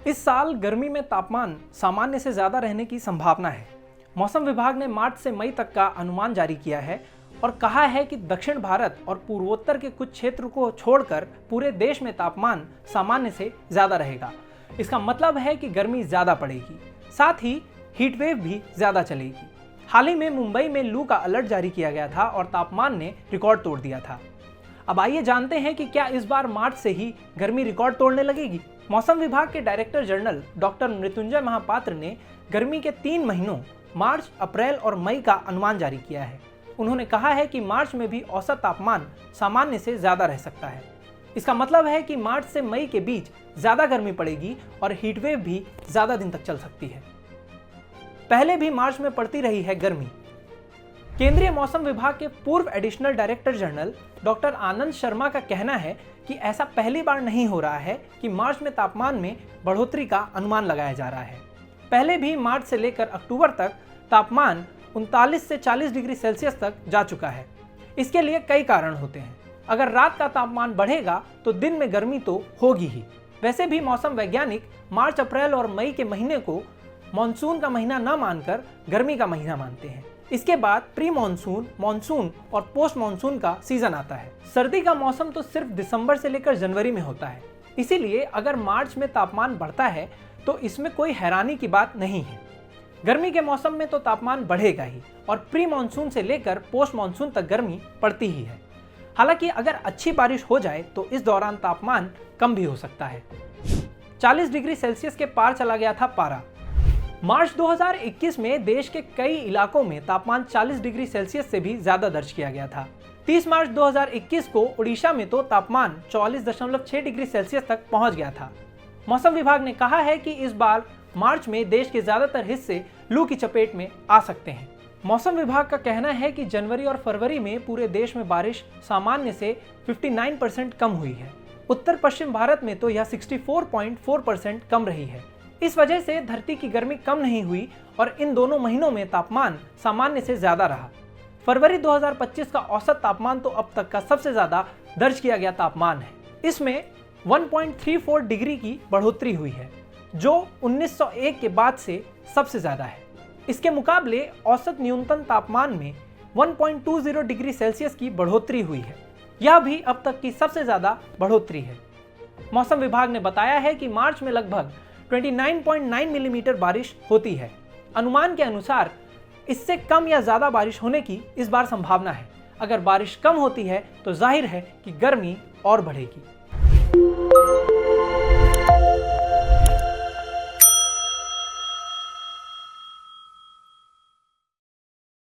इस साल गर्मी में तापमान सामान्य से ज्यादा रहने की संभावना है। मौसम विभाग ने मार्च से मई तक का अनुमान जारी किया है और कहा है कि दक्षिण भारत और पूर्वोत्तर के कुछ क्षेत्र को छोड़कर पूरे देश में तापमान सामान्य से ज्यादा रहेगा। इसका मतलब है कि गर्मी ज्यादा पड़ेगी, साथ ही हीट वेव भी ज्यादा चलेगी। हाल ही में मुंबई में लू का अलर्ट जारी किया गया था और तापमान ने रिकॉर्ड तोड़ दिया था। अब आइए जानते हैं कि क्या इस बार मार्च से ही गर्मी रिकॉर्ड तोड़ने लगेगी। मौसम विभाग के director general doctor Mrityunjay Mahapatra ने गर्मी के 3 महीनों मार्च, अप्रैल और मई का अनुमान जारी किया है। उन्होंने कहा है कि मार्च में भी औसत तापमान सामान्य से ज्यादा रह सकता है। इसका मतलब है कि मार्च से मई के बीच ज्यादा गर्मी पड़ेगी और हीटवेव भी ज्यादा दिन तक चल सकती है। पहले भी मार्च में पड़ती रही है गर्मी। केंद्रीय मौसम विभाग के पूर्व additional director general doctor Anand Sharma का कहना है कि ऐसा पहली बार नहीं हो रहा है कि मार्च में तापमान में बढ़ोतरी का अनुमान लगाया जा रहा है। पहले भी मार्च से लेकर अक्टूबर तक तापमान 39 से 40 डिग्री सेल्सियस तक जा चुका है। इसके लिए कई कारण होते हैं। अगर रात का तापमान बढ़ेगा तो दिन में गर्मी तो होगी ही। वैसे भी मौसम वैज्ञानिक मार्च, अप्रैल और मई के महीने को मानसून का महीना न मानकर गर्मी का महीना मानते हैं। इसके बाद प्री मानसून, मानसून और पोस्ट मानसून का सीजन आता है। सर्दी का मौसम तो सिर्फ दिसंबर से लेकर जनवरी में होता है। इसीलिए अगर मार्च में तापमान बढ़ता है तो इसमें कोई हैरानी की बात नहीं है। गर्मी के मौसम में तो तापमान बढ़ेगा ही और प्री मानसून से लेकर पोस्ट मानसून तक गर्मी पड़ती ही है। हालांकि अगर अच्छी बारिश हो जाए तो इस दौरान तापमान कम भी हो सकता है। 40 डिग्री सेल्सियस के पार चला गया था पारा। मार्च 2021 में देश के कई इलाकों में तापमान 40 डिग्री सेल्सियस से भी ज्यादा दर्ज किया गया था। 30 मार्च 2021 को उड़ीसा में तो तापमान 44.6 डिग्री सेल्सियस तक पहुंच गया था। मौसम विभाग ने कहा है कि इस बार मार्च में देश के ज्यादातर हिस्से लू की चपेट में आ सकते हैं। मौसम विभाग का कहना है कि जनवरी और फरवरी में पूरे देश में बारिश सामान्य से 59% कम हुई है। उत्तर पश्चिम भारत में तो यह 64.4% कम रही है। इस वजह से धरती की गर्मी कम नहीं हुई और इन दोनों महीनों में तापमान सामान्य से ज्यादा रहा। फरवरी 2025 का औसत तापमान तो अब तक का सबसे ज्यादा दर्ज किया गया तापमान है। इसमें 1.34 डिग्री की बढ़ोतरी हुई है, जो 1901 के बाद से सबसे ज्यादा है। इसके मुकाबले औसत न्यूनतम तापमान में 1.20 डिग्री सेल्सियस की बढ़ोतरी हुई है। यह भी अब तक की सबसे ज्यादा बढ़ोतरी है। मौसम विभाग ने बताया है कि मार्च में लगभग 29.9 मिलीमीटर बारिश होती है। अनुमान के अनुसार इससे कम या ज्यादा बारिश होने की इस बार संभावना है। अगर बारिश कम होती है तो जाहिर है कि गर्मी और बढ़ेगी।